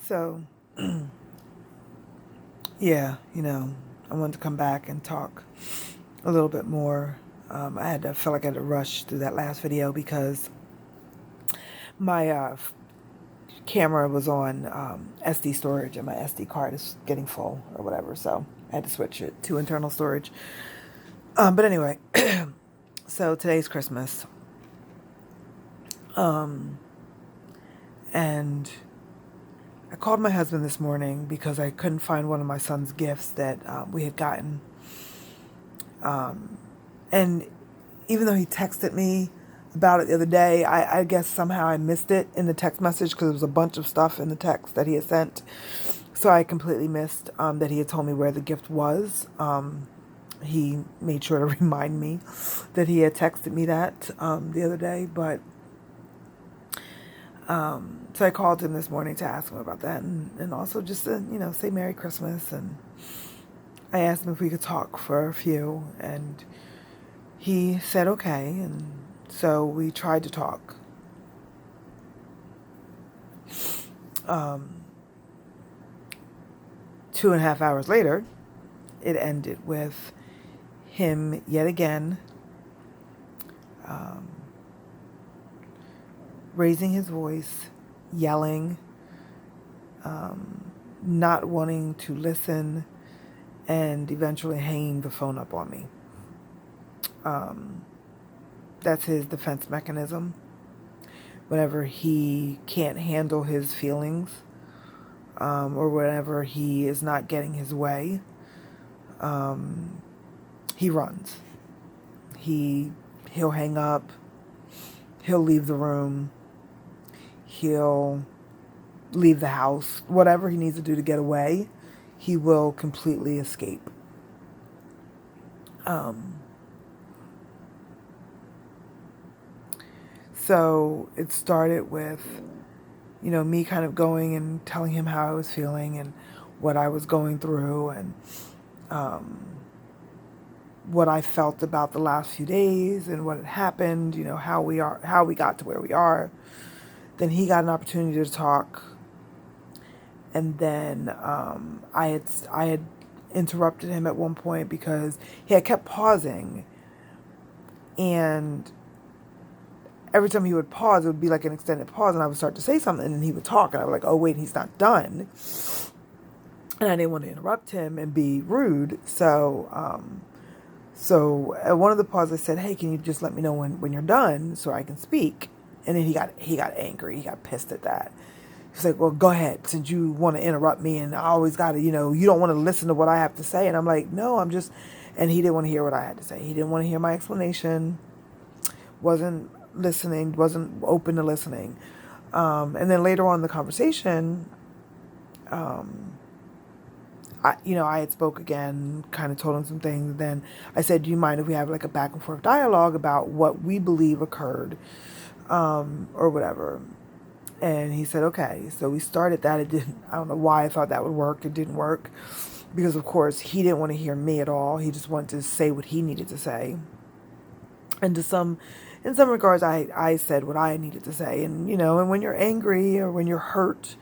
So, yeah, I wanted to come back and talk a little bit more. I felt like I had to rush through that last video because my camera was on SD storage and my SD card is getting full or whatever. So I had to switch it to internal storage. But anyway, so today's Christmas. And I called my husband this morning because I couldn't find one of my son's gifts that we had gotten. And even though he texted me about it the other day, I guess somehow I missed it in the text message because there was a bunch of stuff in the text that he had sent. So I completely missed that he had told me where the gift was. He made sure to remind me that he had texted me that the other day. But so I called him this morning to ask him about that and also just to, say Merry Christmas. And I asked him if we could talk for a few, and he said okay, and so we tried to talk. 2.5 hours later, it ended with him yet again raising his voice, yelling, not wanting to listen, and eventually hanging the phone up on me. That's his defense mechanism. Whenever he can't handle his feelings, or whenever he is not getting his way, he runs. He'll hang up. He'll leave the room. He'll leave the house. Whatever he needs to do to get away, he will completely escape. So it started with, me kind of going and telling him how I was feeling and what I was going through and what I felt about the last few days and what had happened, how we got to where we are. Then he got an opportunity to talk, and then I had interrupted him at one point because he had kept pausing, and every time he would pause, it would be like an extended pause, and I would start to say something, and he would talk, and I was like, oh wait, he's not done, and I didn't want to interrupt him and be rude, So at one of the pauses, I said, hey, can you just let me know when you're done so I can speak? And then he got angry. He got pissed at that. He's like, well, go ahead, since you want to interrupt me and I always got to, you don't want to listen to what I have to say. And I'm like, no, and he didn't want to hear what I had to say. He didn't want to hear my explanation, wasn't listening, wasn't open to listening. And then later on in the conversation, I had spoke again, kind of told him some things. Then I said, do you mind if we have like a back and forth dialogue about what we believe occurred, or whatever? And he said, okay. So we started that. It didn't, I don't know why I thought that would work. It didn't work because of course he didn't want to hear me at all. He just wanted to say what he needed to say. And in some regards, I said what I needed to say. And, and when you're angry or when you're hurt,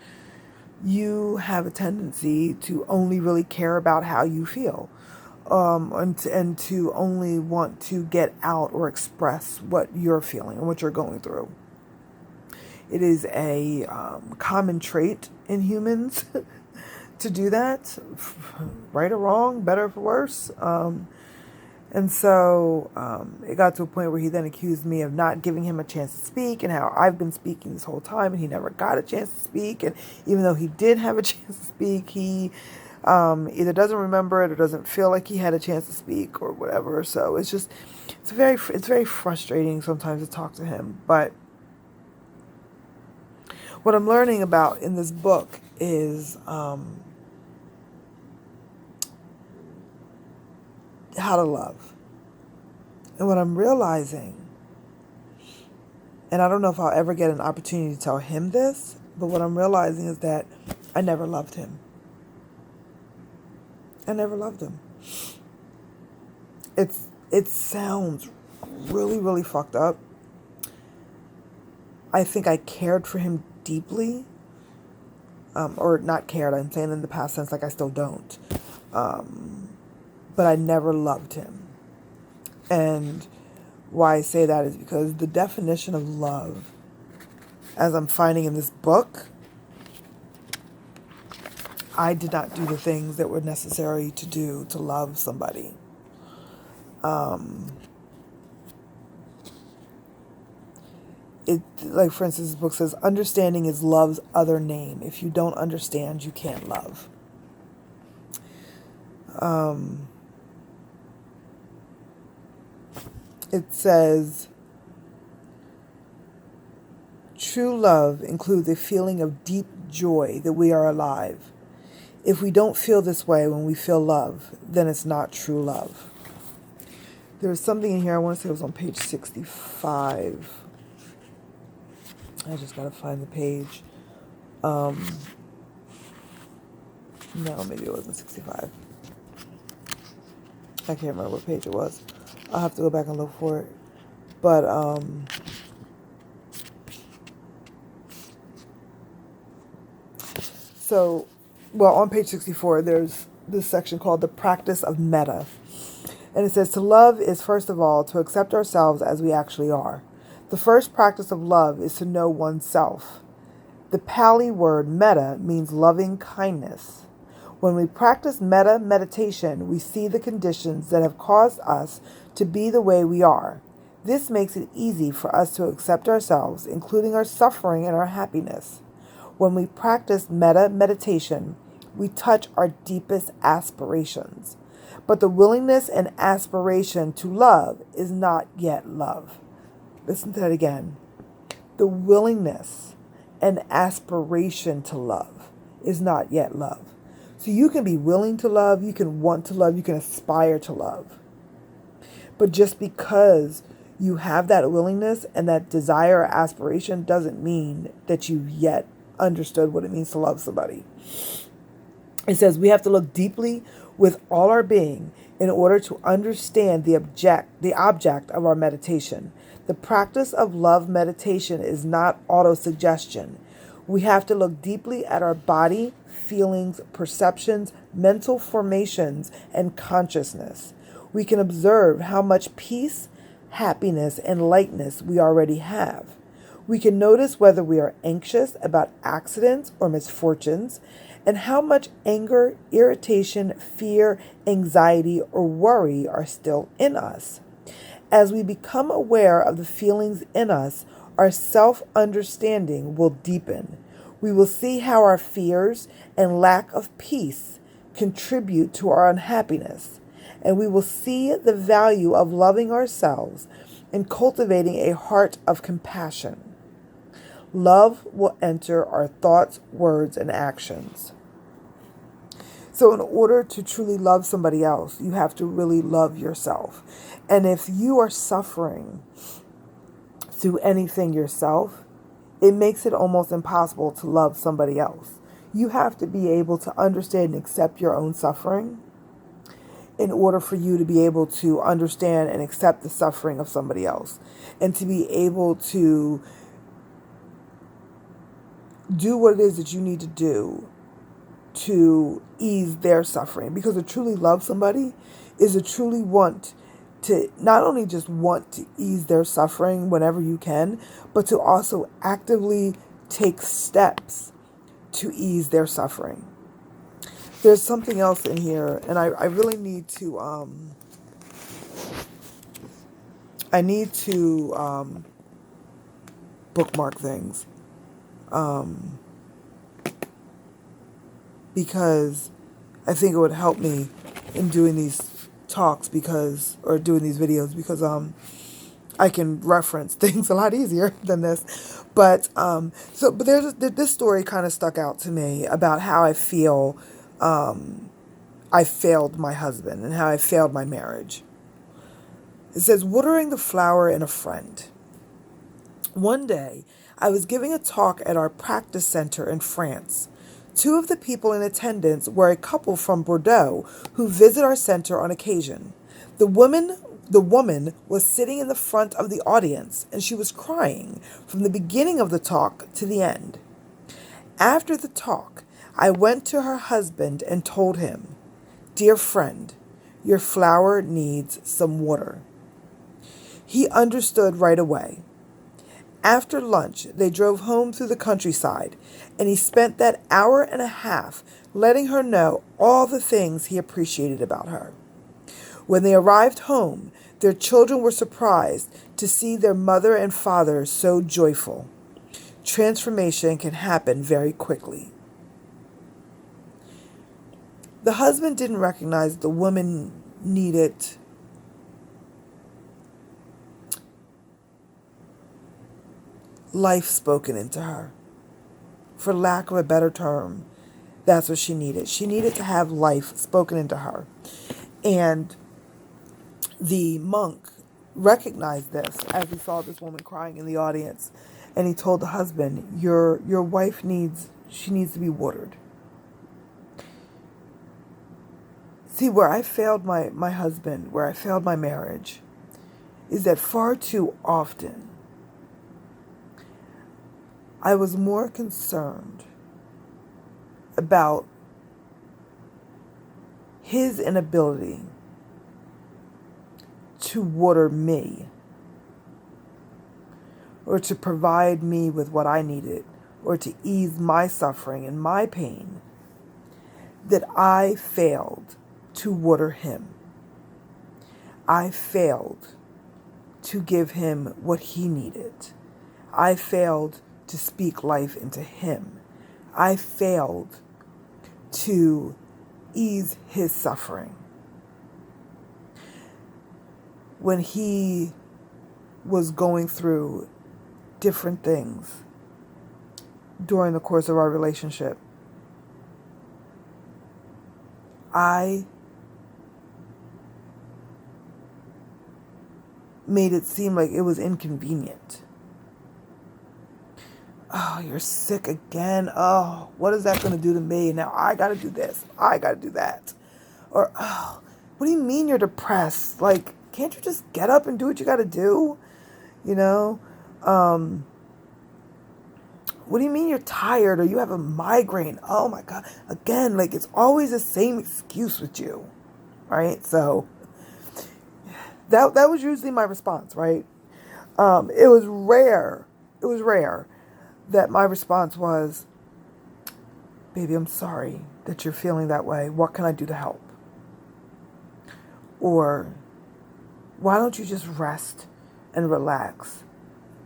you have a tendency to only really care about how you feel, and to only want to get out or express what you're feeling and what you're going through. It is a common trait in humans to do that, right or wrong, better or worse. And so it got to a point where he then accused me of not giving him a chance to speak and how I've been speaking this whole time and he never got a chance to speak. And even though he did have a chance to speak, he either doesn't remember it or doesn't feel like he had a chance to speak or whatever. So it's very frustrating sometimes to talk to him. But what I'm learning about in this book is how to love. And what I'm realizing, and I don't know if I'll ever get an opportunity to tell him this, but what I'm realizing is that I never loved him. I never loved him. It sounds really, really fucked up. I think I cared for him deeply, or not cared. I'm saying in the past tense, like I still don't. But I never loved him. And why I say that is because the definition of love, as I'm finding in this book, I did not do the things that were necessary to do to love somebody. Like for instance, this book says, understanding is love's other name. If you don't understand, you can't love. It says, true love includes a feeling of deep joy that we are alive. If we don't feel this way when we feel love, then it's not true love. There's something in here, I want to say it was on page 65. I just got to find the page. No, maybe it wasn't 65. I can't remember what page it was. I'll have to go back and look for it. But, on page 64, there's this section called the practice of metta. And it says, to love is, first of all, to accept ourselves as we actually are. The first practice of love is to know oneself. The Pali word metta means loving kindness. When we practice metta meditation, we see the conditions that have caused us to be the way we are. This makes it easy for us to accept ourselves, including our suffering and our happiness. When we practice metta meditation, we touch our deepest aspirations. But the willingness and aspiration to love is not yet love. Listen to that again. The willingness and aspiration to love is not yet love. So you can be willing to love, you can want to love, you can aspire to love. But just because you have that willingness and that desire or aspiration doesn't mean that you've yet understood what it means to love somebody. It says we have to look deeply with all our being in order to understand the object of our meditation. The practice of love meditation is not autosuggestion. We have to look deeply at our body, feelings, perceptions, mental formations, and consciousness. We can observe how much peace, happiness, and lightness we already have. We can notice whether we are anxious about accidents or misfortunes, and how much anger, irritation, fear, anxiety, or worry are still in us. As we become aware of the feelings in us, our self-understanding will deepen. We will see how our fears and lack of peace contribute to our unhappiness, and we will see the value of loving ourselves and cultivating a heart of compassion. Love will enter our thoughts, words, and actions. So in order to truly love somebody else, you have to really love yourself. And if you are suffering through anything yourself, it makes it almost impossible to love somebody else. You have to be able to understand and accept your own suffering in order for you to be able to understand and accept the suffering of somebody else, and to be able to do what it is that you need to do to ease their suffering. Because to truly love somebody is to truly want to not only just want to ease their suffering whenever you can, but to also actively take steps to ease their suffering. There's something else in here, and I really need to bookmark things. Because I think it would help me in doing these talks or doing these videos, because I can reference things a lot easier than this. But this story kind of stuck out to me about how I feel I failed my husband and how I failed my marriage. It says, watering the flower in a friend. One day, I was giving a talk at our practice center in France. Two of the people in attendance were a couple from Bordeaux who visit our center on occasion. The woman was sitting in the front of the audience, and she was crying from the beginning of the talk to the end. After the talk, I went to her husband and told him, "Dear friend, your flower needs some water." He understood right away. After lunch, they drove home through the countryside, and he spent that hour and a half letting her know all the things he appreciated about her. When they arrived home, their children were surprised to see their mother and father so joyful. Transformation can happen very quickly. The husband didn't recognize the woman needed life spoken into her. For lack of a better term, that's what she needed. She needed to have life spoken into her. And the monk recognized this as he saw this woman crying in the audience. And he told the husband, your wife needs to be watered. See, where I failed my husband, where I failed my marriage, is that far too often I was more concerned about his inability to water me or to provide me with what I needed or to ease my suffering and my pain, that I failed to water him. I failed to give him what he needed. I failed to speak life into him. I failed to ease his suffering. When he was going through different things during the course of our relationship, I made it seem like it was inconvenient. Oh, you're sick again. Oh, what is that going to do to me? Now I got to do this. I got to do that. Or, oh, what do you mean you're depressed? Like, can't you just get up and do what you got to do? You know? What do you mean you're tired or you have a migraine? Oh my God. Again, like it's always the same excuse with you. Right? So that was usually my response, right? It was rare that my response was, "Baby, I'm sorry that you're feeling that way. What can I do to help?" Or, "Why don't you just rest and relax?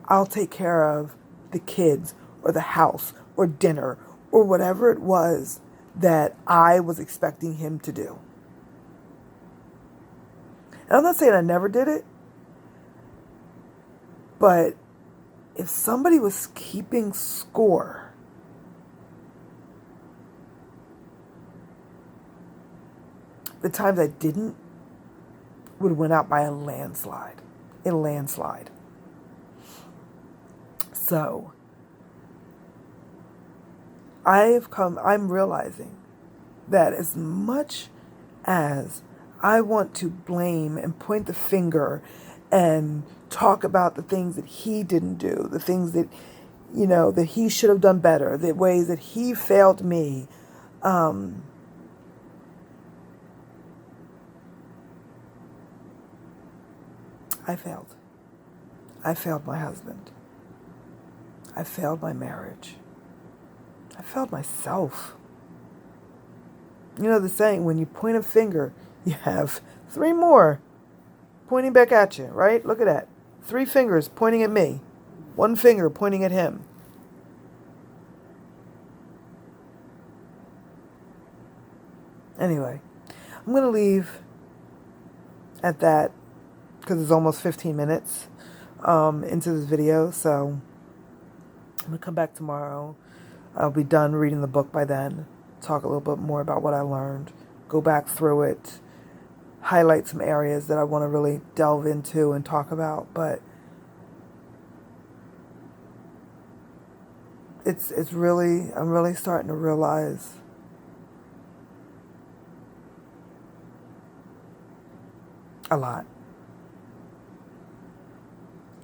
I'll take care of the kids or the house or dinner or whatever it was that I was expecting him to do." And I'm not saying I never did it, but if somebody was keeping score, the times I didn't would win out by a landslide. A landslide. So I'm realizing that as much as I want to blame and point the finger and talk about the things that he didn't do, the things that, that he should have done better, the ways that he failed me, I failed. I failed my husband. I failed my marriage. I failed myself. You know the saying, when you point a finger, you have 3 more pointing back at you, right? Look at that. 3 fingers pointing at me. 1 finger pointing at him. Anyway, I'm going to leave at that because it's almost 15 minutes into this video. So I'm going to come back tomorrow. I'll be done reading the book by then. Talk a little bit more about what I learned. Go back through it. Highlight some areas that I want to really delve into and talk about. But it's really, I'm really starting to realize a lot.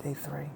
Day 3.